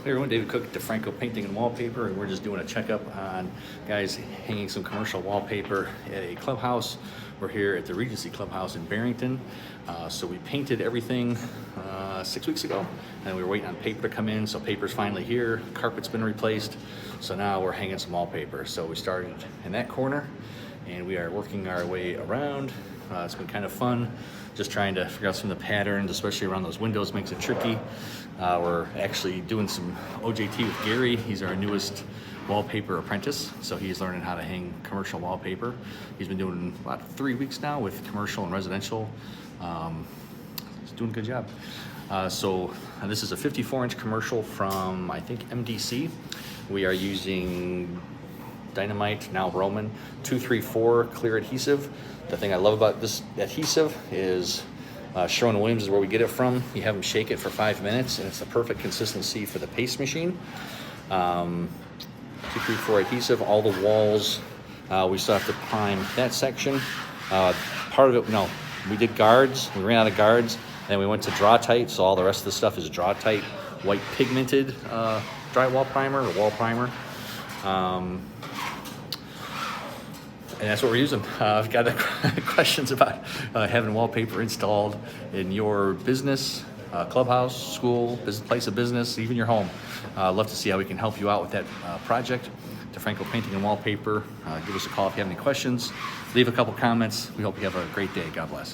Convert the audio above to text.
Hey everyone, David Cook at DeFranco Painting and Wallpaper, and we're just doing a checkup on guys hanging some commercial wallpaper at a clubhouse. We're here at the Regency Clubhouse in Barrington. So we painted everything 6 weeks ago, and we were waiting on paper to come in, so paper's finally here. Carpet's been replaced, so now we're hanging some wallpaper. So we started in that corner, and we are working our way around. It's been kind of fun, just trying to figure out some of the patterns, especially around those windows makes it tricky. We're actually doing some OJT with Gary. He's our newest wallpaper apprentice, so he's learning how to hang commercial wallpaper. He's been doing about 3 weeks now with commercial and residential. He's doing a good job. This is a 54-inch commercial from, I think, MDC. We are using Dynamite, now Roman, 234 clear adhesive. The thing I love about this adhesive is Sherwin-Williams is where we get it from. You have them shake it for 5 minutes, and it's the perfect consistency for the paste machine. 234 adhesive, all the walls. We still have to prime that section. Part of it, no, we did guards. We ran out of guards, and we went to draw tight, so all the rest of the stuff is draw tight, white pigmented drywall primer or wall primer. And that's what we're using. I've got questions about having wallpaper installed in your business, clubhouse, school, place of business, even your home. I'd love to see how we can help you out with that project. DeFranco Painting and Wallpaper. Give us a call if you have any questions. Leave a couple comments. We hope you have a great day. God bless.